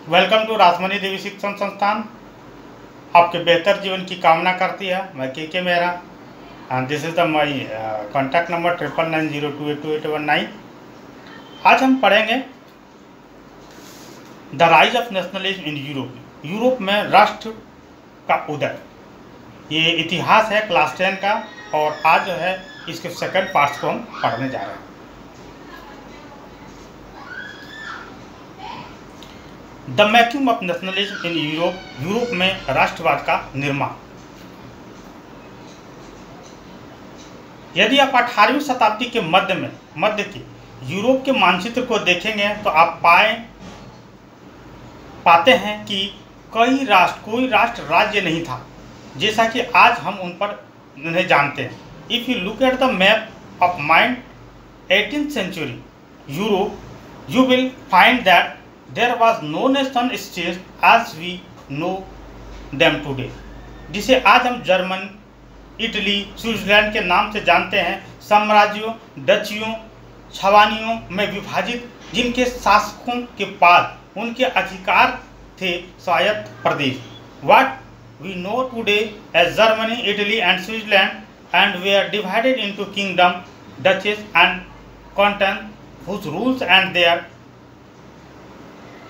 Welcome to Rajmani देवी शिक्षण संस्थान। आपके बेहतर जीवन की कामना करती है। मैं के Mehra and this is the my contact number 9990282819। आज हम पढ़ेंगे the rise of nationalism in Europe. Europe में राष्ट्र का उदय, ये इतिहास है क्लास 10 का, और आज जो है इसके सेकंड पार्ट्स को हम पढ़ने जा रहे हैं। The making of nationalism in Europe. Europe में राष्ट्रवाद का निर्माण। यदि आप 18वीं शताब्दी के मध्य के यूरोप के मानचित्र को देखेंगे तो आप पाते हैं कि कोई राष्ट्र राज्य नहीं था, जैसा कि आज हम उन पर उन्हें जानते हैं। If you look at the map of mind 18th century Europe, you will find that there was no nation state as we know them today, जिसे आज हम जर्मन, इटली, स्विट्जरलैंड के नाम से जानते हैं। साम्राज्यों, डचियों, छावनियों में विभाजित, जिनके शासकों के पास उनके अधिकार थे स्वायत्त प्रदेश। What we know today as Germany, Italy and Switzerland, and were divided into kingdom, duchies and cantons, whose rules and their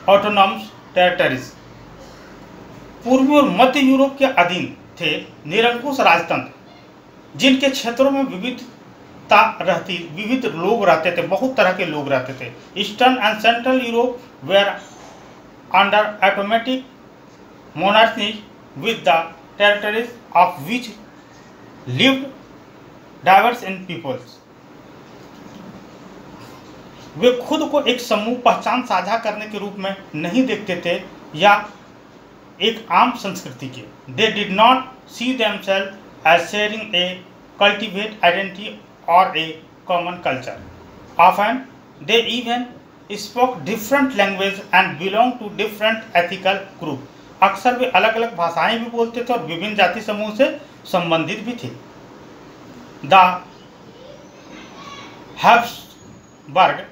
autonomous territories। पूर्वी और मध्य यूरोप के अधीन थे निरंकुश राजतंत्र, जिनके क्षेत्रों में विविध लोग रहते थे, बहुत तरह के लोग रहते थे। Eastern and central Europe where under automatic monarchies with the territories of which lived diverse in peoples. वे खुद को एक समूह पहचान साझा करने के रूप में नहीं देखते थे या एक आम संस्कृति के। They did not see themselves as sharing a cultivate identity और a common culture. Often they even spoke different language and belong to different ethical group. अक्सर वे अलग अलग भाषाएं भी बोलते थे और विभिन्न जाति समूह से संबंधित भी थे। The Habsburg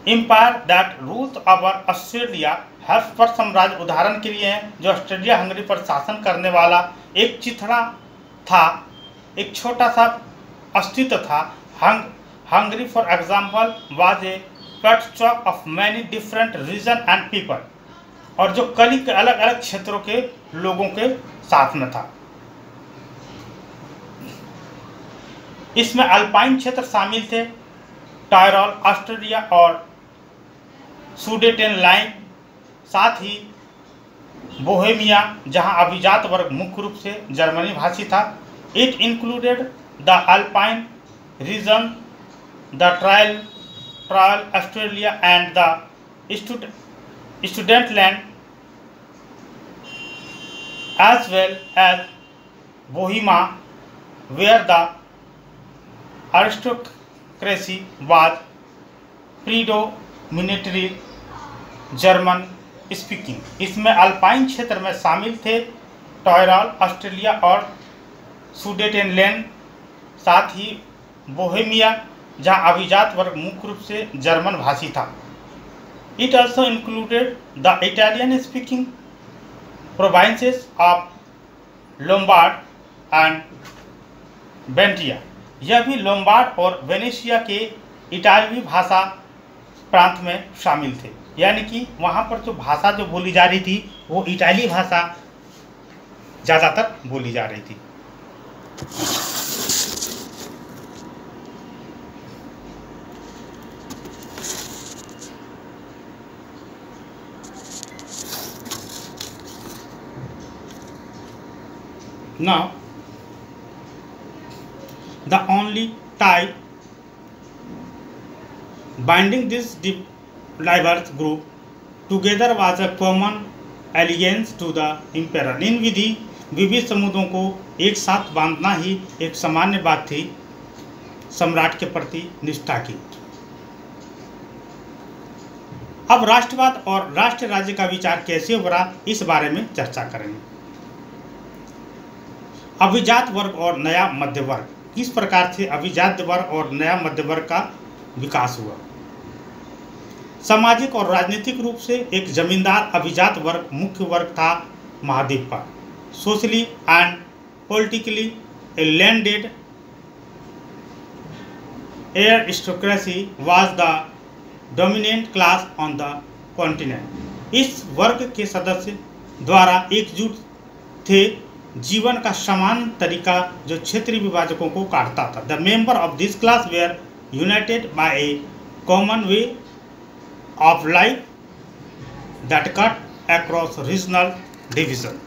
empire that rules over Australia. Habsburg साम्राज्य उदाहरण के लिए है, जो ऑस्ट्रेलिया हंगरी पर शासन करने वाला एक चिथड़ा था, एक छोटा सा अस्तित्व था। Hungary for example was a patchwork of many different region and people, और जो कली के अलग अलग क्षेत्रों के लोगों के साथ में था। इसमें अल्पाइन क्षेत्र शामिल थे, टायरॉल, ऑस्ट्रेलिया और सुडेटेनलैंड, साथ ही बोहेमिया, जहां अभिजात वर्ग मुख्य रूप से जर्मनी भाषी था। It included the Alpine region, the Tyrol Australia and the Sudetenland, as well as Bohemia, where the aristocracy was predominantly German speaking। इसमें अल्पाइन क्षेत्र में शामिल थे टायरॉल, ऑस्ट्रेलिया और सुडेटेनलैंड, साथ ही बोहेमिया, जहां अभिजात वर्ग मुख्य रूप से जर्मन भाषी था। It also included the Italian speaking provinces of Lombard and Venetia. यह भी लोम्बार्ड और वेनेशिया के इटालवी भाषा प्रांत में शामिल थे, यानी कि वहाँ पर जो भाषा जो बोली जा रही थी वो इटाली भाषा ज़्यादातर बोली जा रही थी। Now, the only tie binding this diverse group together was a common allegiance to the emperor। इन विविध समुदायों को एक साथ बांधना ही एक सामान्य बात थी, सम्राट के प्रति निष्ठा की। अब राष्ट्रवाद और राष्ट्र राज्य का विचार कैसे उभरा, इस बारे में चर्चा करेंगे। अभिजात वर्ग और नया मध्य वर्ग, किस प्रकार से अभिजात वर्ग और नया मध्य वर्ग का विकास हुआ। सामाजिक और राजनीतिक रूप से एक जमींदार अभिजात वर्ग मुख्य वर्ग था महाद्वीप पर। Socially and politically A landed aristocracy was the dominant class on the continent। इस वर्ग के सदस्य द्वारा एकजुट थे जीवन का समान तरीका जो क्षेत्रीय विभाजकों को काटता था। The member of this class were united by a common way of life that cut across regional division.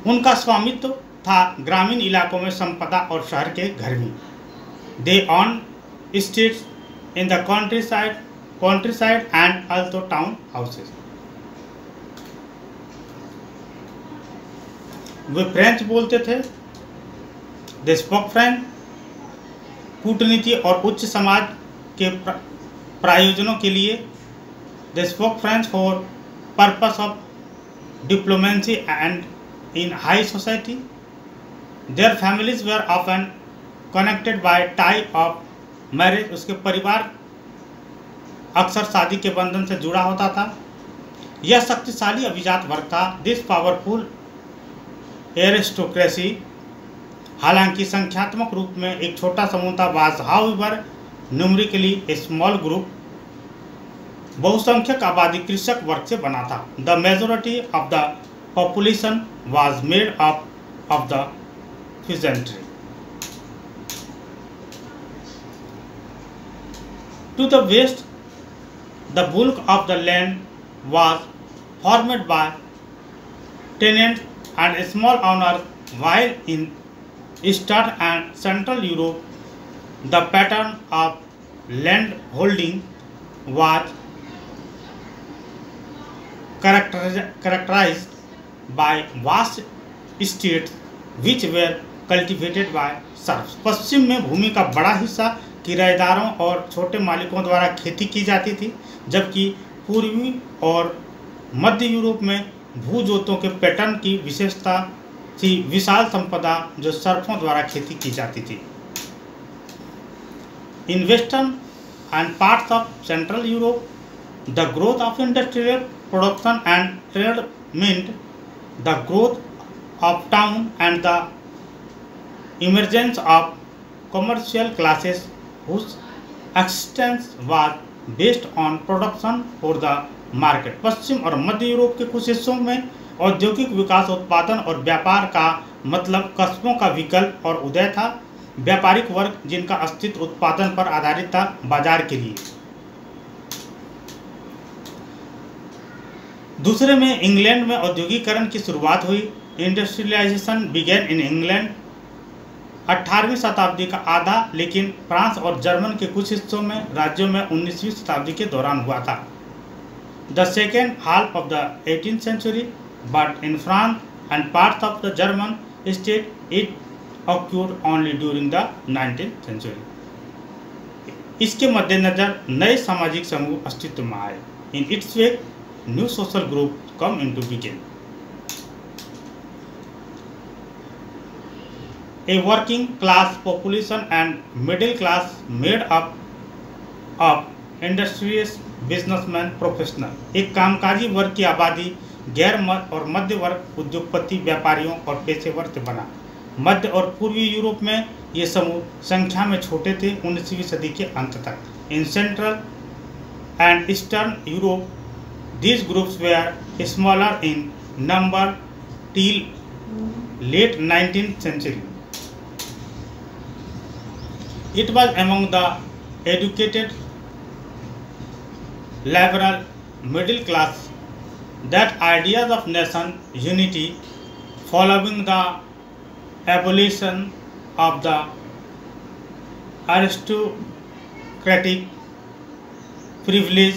उनका स्वामित्व था ग्रामीण इलाकों में संपदा और शहर के घर भी। They own states in the countryside and also town houses. वे फ्रेंच बोलते थे। They spoke French. कूटनीति और उच्च समाज के प्रयोजनों के लिए they spoke French for purpose of diplomacy and in high society. Their families were often connected by tie of marriage. उसके परिवार अक्सर शादी के बंधन से जुड़ा होता था। यह शक्तिशाली अभिजात वर्ग था। दिस पावरफुल एरिस्टोक्रेसी हालांकि संख्यात्मक रूप में एक छोटा समूह था। Was however numerically A small group. बहुसंख्यक आबादी कृषक वर्ग से बना था। The majority of the population was made up of the peasantry। To the west, the bulk of the land was formed by tenants and small owners, while in Eastern and Central Europe, the pattern of land holding was characterized by vast estates which were cultivated by serfs। पश्चिम में भूमि का बड़ा हिस्सा किराएदारों और छोटे मालिकों द्वारा खेती की जाती थी, जबकि पूर्वी और मध्य यूरोप में भूजोतों के पैटर्न की विशेषता थी विशाल संपदा जो सर्फों द्वारा खेती की जाती थी। In western and parts of central Europe the growth of industrial production and trade meant the growth of town and the emergence of commercial classes whose existence was based on production for the market। पश्चिम और मध्य Europe के कुछ हिस्सों में औद्योगिक विकास उत्पादन और व्यापार का मतलब कस्बों का विकल्प और उदय था। व्यापारिक वर्ग जिनका अस्तित्व उत्पादन पर आधारित था बाजार के लिए। दूसरे में इंग्लैंड में औद्योगिकरण की शुरुआत हुई। इंडस्ट्रियलाइजेशन बिगेन इन इंग्लैंड 18वीं शताब्दी का आधा, लेकिन फ्रांस और जर्मन के कुछ हिस्सों में राज्यों में 19वीं शताब्दी के दौरान हुआ था। The second half of the 18th century, but in France and parts of the German state it occurred only during the 19th century। इसके मद्देनजर नए सामाजिक समूह अस्तित्व में आए। In its way new social group come into begin. A working class population and middle class made up of industrious businessmen professional। एक कामकाजी वर्ग की आबादी गैर और मध्य वर्ग उद्योगपति व्यापारियों और पेशेवर से बना। मध्य और पूर्वी यूरोप में ये समूह संख्या में छोटे थे 19वीं सदी के अंत तक। In central and eastern Europe these groups were smaller in number till late 19th century। It was among the educated liberal middle class that ideas of nation unity following the abolition of the aristocratic privilege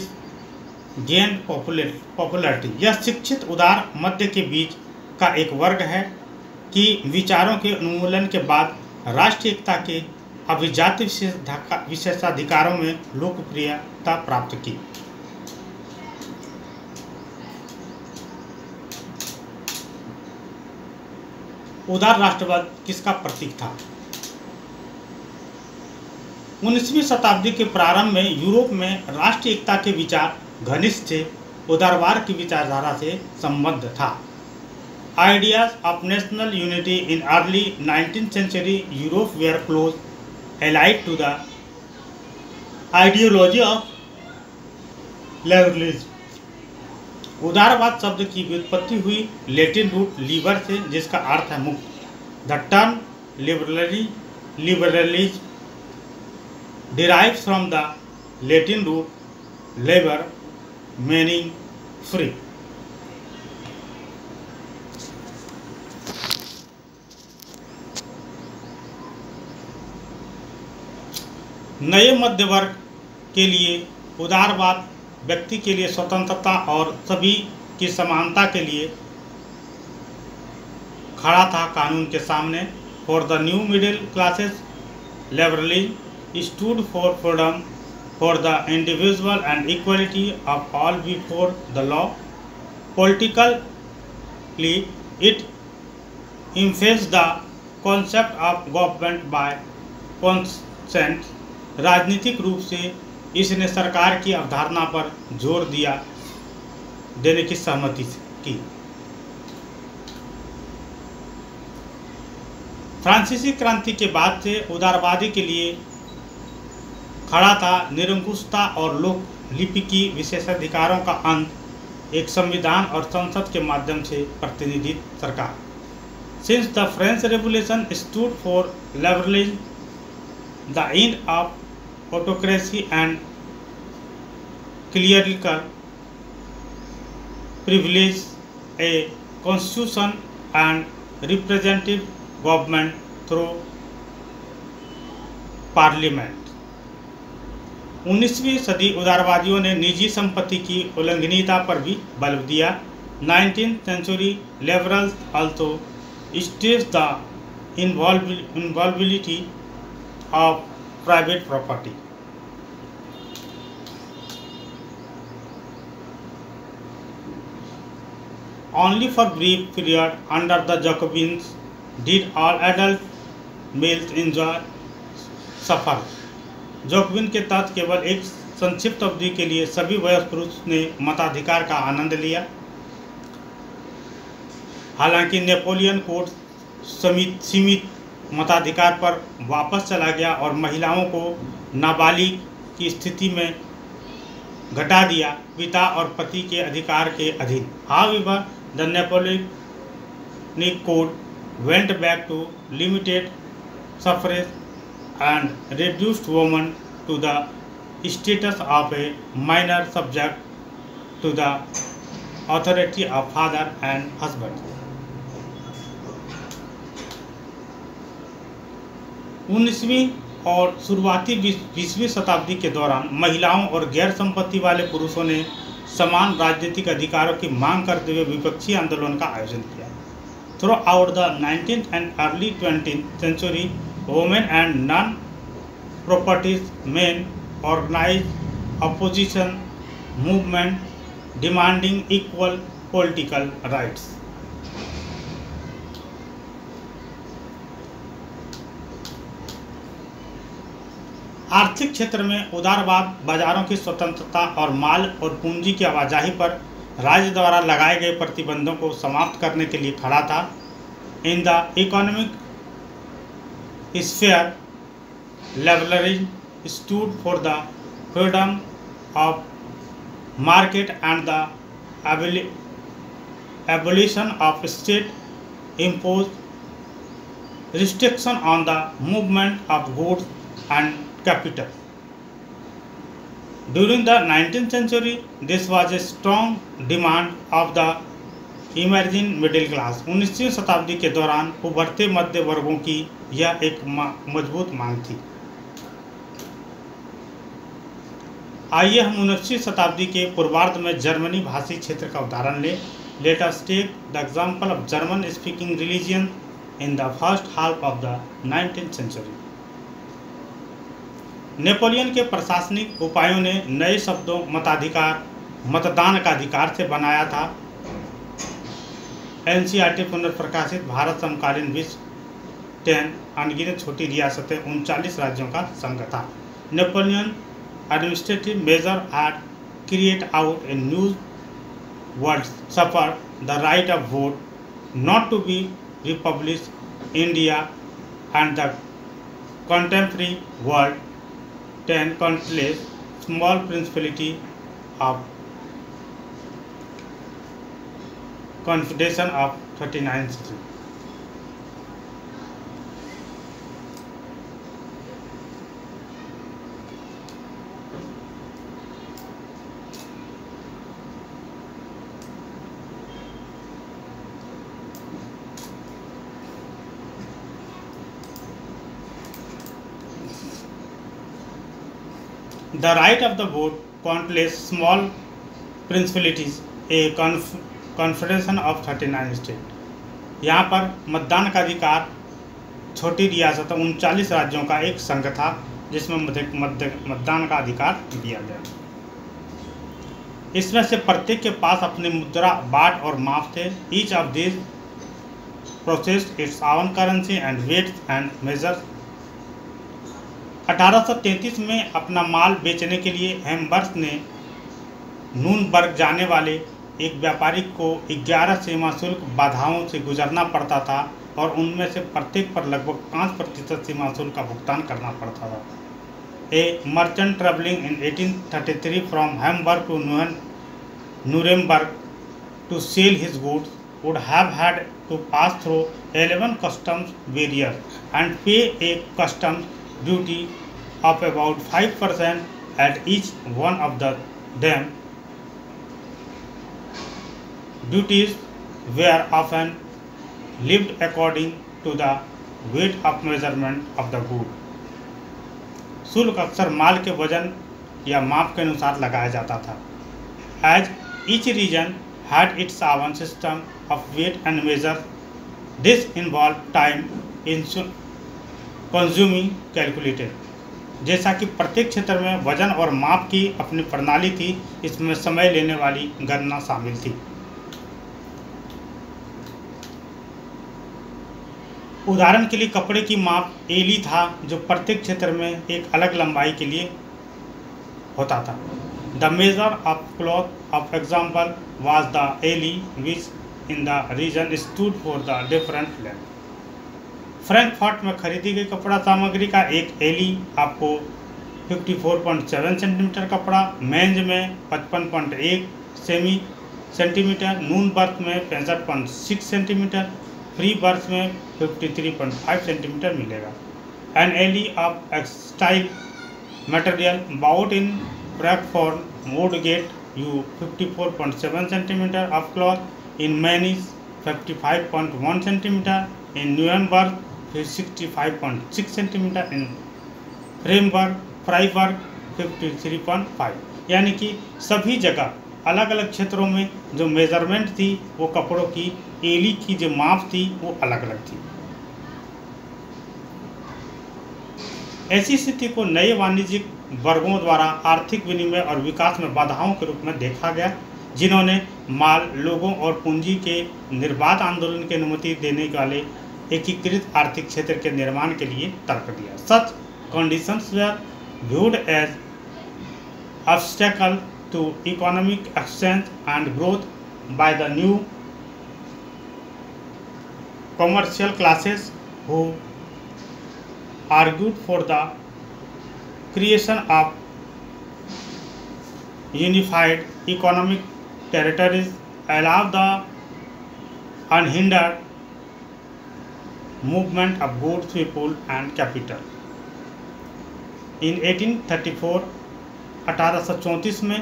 gained popularity। यह शिक्षित उदार मध्य के बीच का एक वर्ग है कि विचारों के उन्मूलन के बाद राष्ट्रीय एकता के अभिजात विशेषाधिकारों में लोकप्रियता प्राप्त की। उदार राष्ट्रवाद किसका प्रतीक था? 19वीं शताब्दी के प्रारंभ में यूरोप में राष्ट्रीय एकता के विचार घनिष्ठ थे, उदारवाद की विचारधारा से संबद्ध था। Ideas of national unity in early 19th century Europe were close allied to the ideology of liberalism. उदारवाद शब्द की व्युत्पत्ति हुई लैटिन रूट लीबर से, जिसका अर्थ है मुक्त। The term liberalism derives from the Latin root liber meaning free। नए मध्य वर्ग के लिए उदारवाद व्यक्ति के लिए स्वतंत्रता और सभी की समानता के लिए खड़ा था कानून के सामने। For the new middle classes liberalism stood for freedom for the individual and equality of all before the law। Politically, it emphasized the concept of government by consent। राजनीतिक रूप से इसने सरकार की अवधारणा पर जोर देने की सहमति की। फ्रांसीसी क्रांति के बाद से उदारवादी के लिए खड़ा था निरंकुशता और लोक लिपि की विशेषाधिकारों का अंत, एक संविधान और संसद के माध्यम से प्रतिनिधित्व सरकार। Since the French revolution stood for liberalism the end of autocracy and clerical privilege a constitution and representative government through parliament. 19वीं सदी उदारवादियों ने निजी संपत्ति की उल्लंघनीयता पर भी बल दिया। 19th century liberals also stressed the inviolability of private property। Only for brief period under the Jacobins did all adult males enjoy suffer। Jacobian के तहत केवल एक संक्षिप्त अवधि के लिए सभी वयस्क पुरुष ने मताधिकार का आनंद लिया। हालांकि नेपोलियन कोड सीमित मताधिकार पर वापस चला गया और महिलाओं को नाबालिग की स्थिति में घटा दिया, पिता और पति के अधिकार के अधीन। However the Napoleonic code went back to limited suffrage and reduced women to the status of a minor subject to the authority of father and husband। 19वीं और शुरुआती 20वीं शताब्दी के दौरान महिलाओं और गैर संपत्ति वाले पुरुषों ने समान राजनीतिक अधिकारों की मांग करते हुए विपक्षी आंदोलन का आयोजन किया। Through out the 19th and early 20th century women and non-property men organized opposition movement demanding equal political rights। आर्थिक क्षेत्र में उदारवाद बाजारों की स्वतंत्रता और माल और पूंजी की आवाजाही पर राज्य द्वारा लगाए गए प्रतिबंधों को समाप्त करने के लिए खड़ा था। In the economic sphere, liberalism stood for the freedom of market and the abolition of state-imposed restriction on the movement of goods and capital। During the 19th century, this was a strong demand of the emerging middle class. 19वीं शताब्दी के दौरान उभरते मध्य वर्गों की यह एक मजबूत मांग थी। आइए हम 19वीं शताब्दी के पूर्वार्ध में जर्मनी भाषी क्षेत्र का उदाहरण लें। Let us take the example of German speaking religion in the first half of the 19th century। Napoleon के प्रशासनिक उपायों ने नए शब्दों मताधिकार मतदान का अधिकार से बनाया था। एनसीईआरटी पुनर्प्रकाशित भारत समकालीन विश्व 10 अनगिनत छोटी रियासतें 39 राज्यों का संघ था। Napoleon administrative measure had created out a new world suffer the right of vote not to be republished India and the contemporary world 10 countless small principality of confederation of 39th century. The right of the vote countless small principalities a confederation of 39 state. यहाँ पर मतदान का अधिकार छोटी रियासत 39 राज्यों का एक संघ था जिसमें मतदान का अधिकार दिया गया। इसमें से प्रत्येक के पास अपनी मुद्रा बाट और माप थे। Each of this processed its own currency and weights and measures. 1833 में अपना माल बेचने के लिए हैम्बर्ग ने नूनबर्ग जाने वाले एक व्यापारी को 11 सीमा शुल्क बाधाओं से गुजरना पड़ता था और उनमें से प्रत्येक पर लगभग 5% सीमा शुल्क का भुगतान करना पड़ता था। A merchant travelling in 1833 from Hamburg to Nuremberg to sell his goods would have had to pass through 11 customs barriers and pay a customs duty of about 5% at each one of them. Duties were often levied according to the weight of measurement of the good. शुल्क अक्सर माल के वजन या माप के अनुसार लगाया जाता था। As each region had its own system of weight and measure, this involved time in consuming calculated. जैसा कि प्रत्येक क्षेत्र में वजन और माप की अपनी प्रणाली थी, इसमें समय लेने वाली गणना शामिल थी। उदाहरण के लिए कपड़े की माप एली था जो प्रत्येक क्षेत्र में एक अलग लंबाई के लिए होता था। The measure of cloth of example was the elle which in the region stood for the different length. Frankfurt में खरीदी गई कपड़ा सामग्री का एक एली आपको 54.7 सेंटीमीटर कपड़ा, मेंज में 55.1 सेंटीमीटर, नूनबर्ग में 65.6 सेंटीमीटर, फ्री बर्थ में 53.5 सेंटीमीटर मिलेगा। An ell of textile material bought in Frankfurt would get you 54.7 centimeter of cloth, in Mainz 55.1 centimeter, in Nuremberg 65.6 centimeter, in Freiburg 53.5। यानी कि सभी जगह अलग अलग क्षेत्रों में जो मेजरमेंट थी वो कपड़ों की एली की जो माप थी वो अलग अलग थी। ऐसी स्थिति को नए वाणिज्यिक वर्गों द्वारा आर्थिक विनिमय और विकास में बाधाओं के रूप में देखा गया, जिन्होंने माल, लोगों और पूंजी के निर्बाध आंदोलन की अनुमति देने वाले एकीकृत आर्थिक क्षेत्र के निर्माण के लिए तर्क दिया। सच conditions were viewed as obstacle to economic exchange and growth by the new commercial classes who argued for the creation of unified economic territories, allow the unhindered movement of goods, people and capital. In 1834 1834 में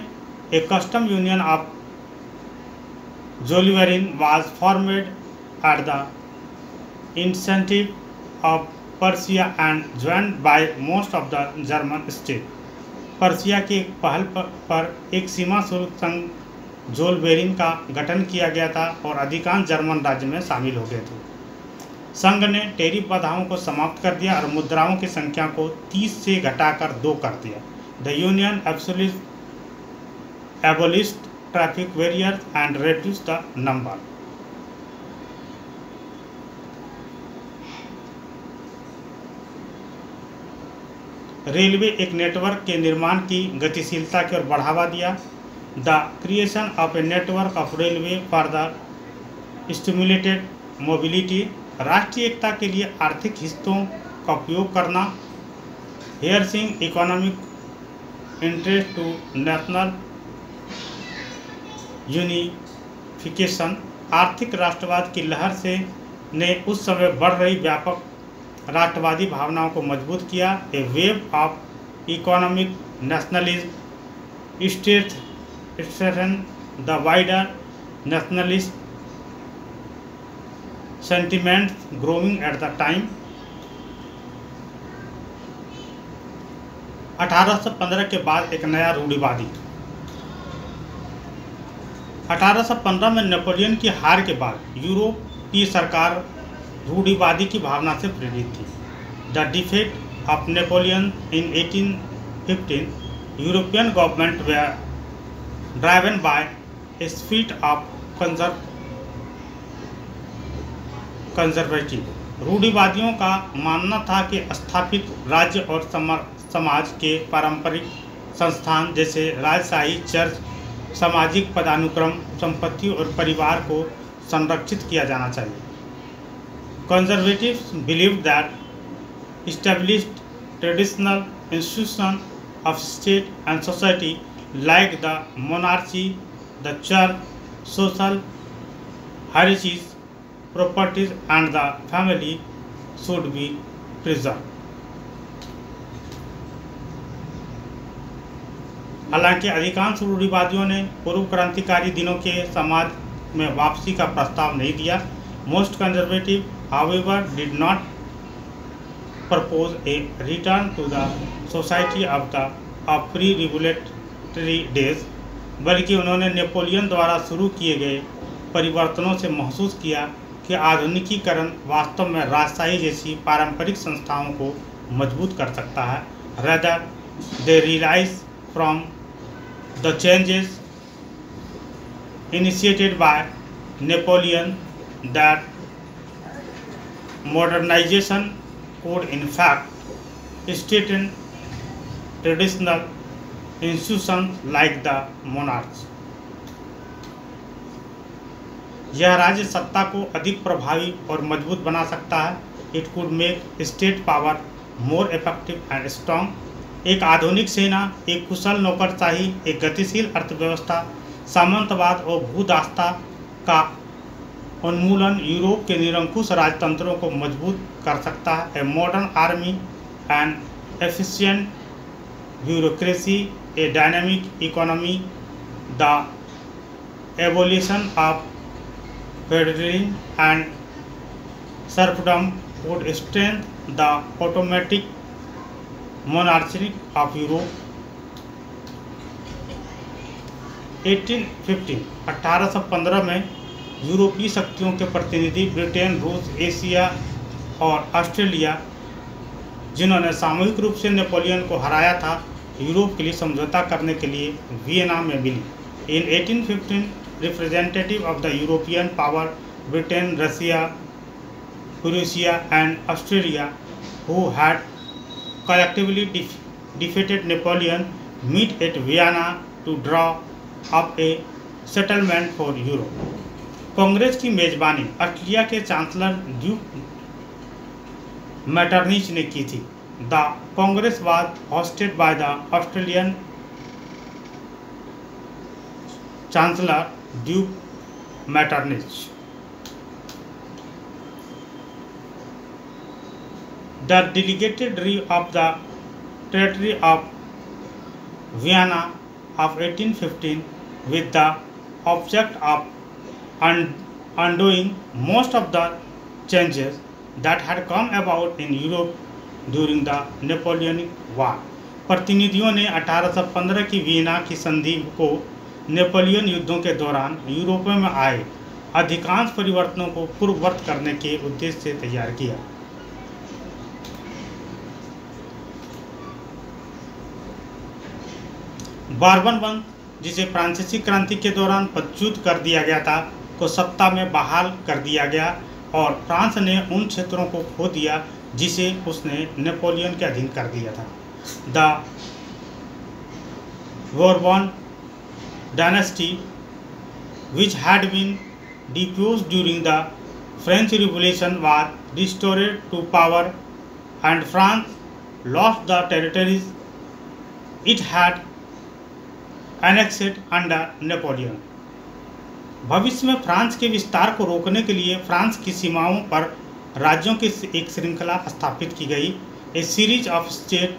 a custom union of Zollverein was formed at the incentive of Persia and joined bye most of the German state. Persia की एक पहल पर एक सीमा शुल्क संघ जोलवेरिन का गठन किया गया था और अधिकांश जर्मन राज्य में शामिल हो गए थे। संघ ने टैरिफ बाधाओं को समाप्त कर दिया और मुद्राओं की संख्या को 30 से घटाकर 2 कर दिया। The union abolished traffic barriers and reduced the number. Railway एक नेटवर्क के निर्माण की गतिशीलता की ओर बढ़ावा दिया। The creation of a network of railway for the stimulated mobility, राष्ट्रीय एकता के लिए आर्थिक हिस्सों का उपयोग करना। Harnessing economic interest to national unification, आर्थिक राष्ट्रवाद की लहर से ने उस समय बढ़ रही व्यापक राष्ट्रवादी भावनाओं को मजबूत किया। A wave of economic nationalism strengthen the wider nationalist sentiments growing at the time. 1815 के बाद एक नया रूढ़िवादी। 1815 में नेपोलियन की हार के बाद यूरोप की सरकार रूढ़िवादी की भावना से प्रेरित थी। The defeat of Napoleon in 1815, European government were driven by a spirit of conservative. रूढ़िवादियों का मानना था कि स्थापित राज्य और समाज के पारंपरिक संस्थान जैसे राजशाही, चर्च, सामाजिक पदानुक्रम, संपत्ति और परिवार को संरक्षित किया जाना चाहिए। Conservatives believed that established traditional institutions of state and society like the monarchy, the church, social hierarchies, properties and the family should be preserved. हालांकि अधिकांश रूढ़िवादियों ने पूर्व क्रांतिकारी दिनों के समाज में वापसी का प्रस्ताव नहीं दिया। Most conservative, however, did not propose a return to the society of the pre-revolutionary days, बल्कि उन्होंने नेपोलियन द्वारा शुरू किए गए परिवर्तनों से महसूस किया कि आधुनिकीकरण वास्तव में राजशाही जैसी पारंपरिक संस्थाओं को मजबूत कर सकता है। Rather, they realized from the changes initiated by Napoleon that modernization could in fact strengthen traditional institutions like the monarchy. यह राज्य सत्ता को अधिक प्रभावी और मजबूत बना सकता है। It could make state power more effective and strong. एक आधुनिक सेना, एक कुशल नौकरशाही, एक गतिशील अर्थव्यवस्था, सामंतवाद और भूदासता का उन्मूलन यूरोप के निरंकुश राजतंत्रों को मजबूत कर सकता है। A modern army and efficient bureaucracy, a dynamic economy, the evolution of federalism and serfdom would strengthen the automatic monarchy of Europe. 1815 में यूरोपीय शक्तियों के प्रतिनिधि ब्रिटेन, रूस, एशिया और ऑस्ट्रेलिया, जिन्होंने सामूहिक रूप से नेपोलियन को हराया था, यूरोप के लिए समझौता करने के लिए वियना में मिली। In 1815, representative of the European power Britain, Russia, Prussia and Australia, who had collectively defeated Napoleon, meet at Vienna to draw up a settlement for Europe. Congress की मेजबानी ऑस्ट्रेलिया के चांसलर ड्यूक मैटरनिच ने की थी। The congress was hosted by the Australian chancellor duke Metternich. The delegated of the Treaty of Vienna of 1815 with the object of undoing most of the changes that had come about in Europe during the Napoleonic War. प्रतिनिधियों ने 1815 की Vienna की संधि को Napoleon युद्धों के दौरान Europe में आए अधिकांश परिवर्तनों को पूर्ववत करने के उद्देश्य से तैयार किया। बार्बन वंश, जिसे फ्रांसीसी क्रांति के दौरान पदच्युत कर दिया गया था, को सत्ता में बहाल कर दिया गया और फ्रांस ने उन क्षेत्रों को खो दिया जिसे उसने नेपोलियन के अधीन कर दिया था। The Bourbon dynasty, which had been deposed during the French Revolution, was restored to power, and France lost the territories it had annexed under Napoleon. भविष्य में फ्रांस के विस्तार को रोकने के लिए फ्रांस की सीमाओं पर राज्यों की एक श्रृंखला स्थापित की गई. A series of states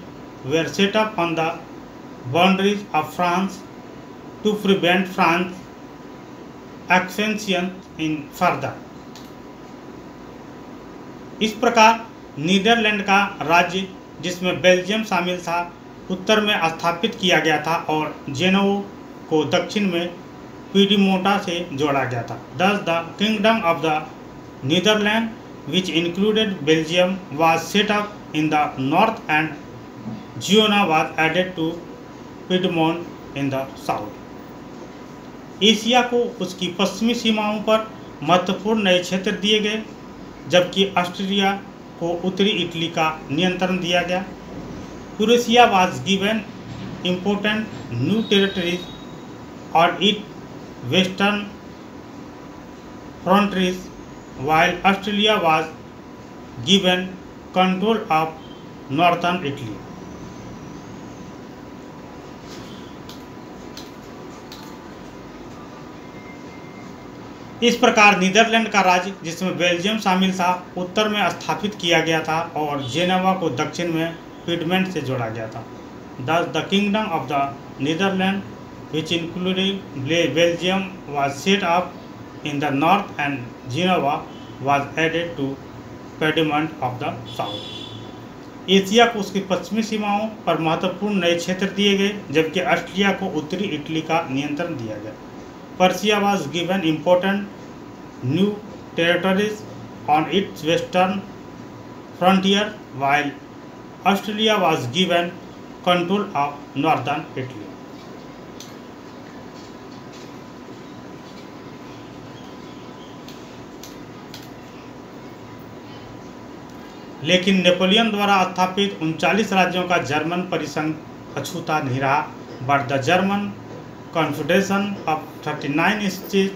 were set up on the boundaries of France to prevent France expansion in further. इस प्रकार नीदरलैंड का राज्य, जिसमें बेल्जियम शामिल था, उत्तर में स्थापित किया गया था और जेनोव को दक्षिण में पीडीमोंटा से जोड़ा गया था. Thus the kingdom of the Netherlands, which included Belgium, was set up in the north and Genoa was added to Piedmont in the south. Asia को उसकी पश्चिमी सीमाओं पर महत्वपूर्ण नए क्षेत्र दिए गए, जबकि ऑस्ट्रिया को उत्तरी इटली का नियंत्रण दिया गया. Prussia was given important new territories on its western frontiers, while Austria was given control of northern Italy. इस प्रकार नीदरलैंड का राज्य, जिसमें बेल्जियम शामिल था, उत्तर में स्थापित किया गया था और जेनेवा को दक्षिण में पीडमेंट से जोड़ा गया था. Thus the kingdom of the Netherlands, which included Belgium, was set up in the north and Genoa was added to Piedmont of the south. Asia को उसकी पश्चिमी सीमाओं पर महत्वपूर्ण नए क्षेत्र दिए गए, जबकि ऑस्ट्रिया को उत्तरी इटली का नियंत्रण दिया गया. Prussia was given important new territories on its western frontier, while Austria was given control of northern Italy. लेकिन नेपोलियन द्वारा स्थापित 39 राज्यों का जर्मन परिसंघ अछूता नहीं रहा, but the German Confederation of 39 states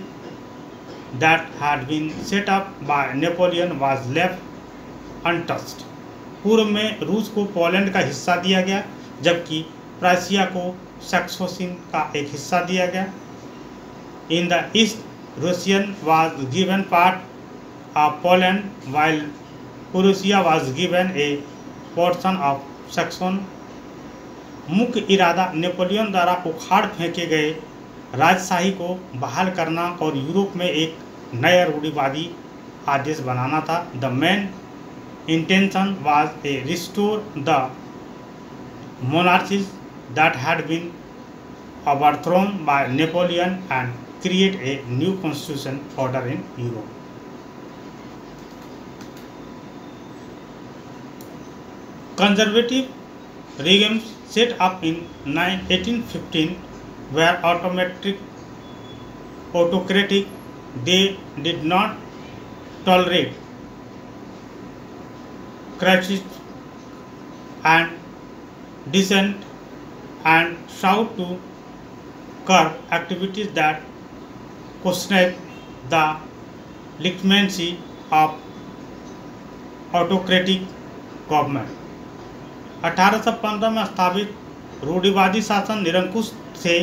that had been set up by Napoleon was left untouched. पूर्व में रूस को पोलैंड का हिस्सा दिया गया, जबकि प्रूसिया को सैक्सोन का एक हिस्सा दिया गया. In the east, Russian was given part of Poland, while Prussia was given a portion of Saxon. मुख्य इरादा नेपोलियन द्वारा उखाड़ फेंके गए राजशाही को बहाल करना और यूरोप में एक नया रूढ़िवादी आदेश बनाना था. The main intention was a restore the monarchies that had been overthrown by Napoleon and create a new constitution order in Europe. Conservative regimes set up in 1815 were autocratic. They did not tolerate crisis and dissent and sought to curb activities that questioned the legitimacy of autocratic government. 1815 में स्थापित रूढ़िवादी शासन निरंकुश थे.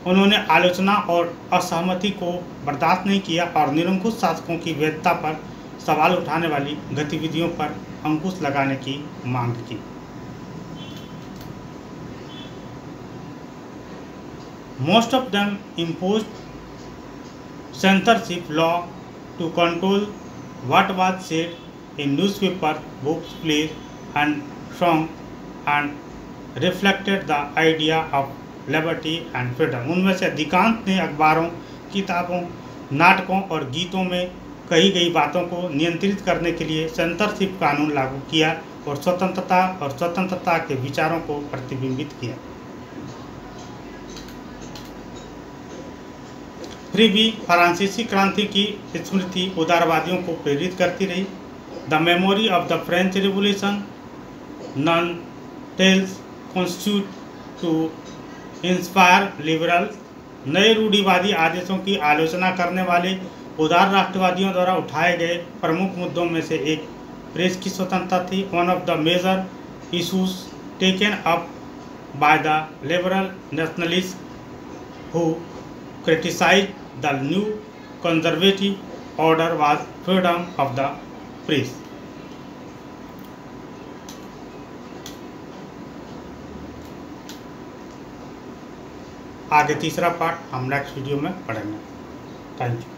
उन्होंने आलोचना और असहमति को बर्दाश्त नहीं किया और निरंकुश शासकों की वैधता पर सवाल उठाने वाली गतिविधियों पर अंकुश लगाने की मांग की. Most of them imposed censorship law to control what was said in newspaper, books, plays, and songs, and reflected the idea of liberty and freedom. उनमें से अधिकांश ने अखबारों, किताबों, नाटकों और गीतों में कही गई बातों को नियंत्रित करने के लिए सेंसरशिप कानून लागू किया और स्वतंत्रता के विचारों को प्रतिबिंबित किया. फिर भी फ्रांसीसी क्रांति की स्मृति उदारवादियों को प्रेरित करती रही. The memory of the French revolution nonetheless constitute to inspire liberal. नए रूढ़िवादी आदेशों की आलोचना करने वाले उदार राष्ट्रवादियों द्वारा उठाए गए प्रमुख मुद्दों में से एक प्रेस की स्वतंत्रता थी। One of the major issues taken up by the liberal nationalist who criticised the new conservative order was freedom of the press. आगे तीसरा पार्ट हम नेक्स्ट वीडियो में पढ़ेंगे। Thank you.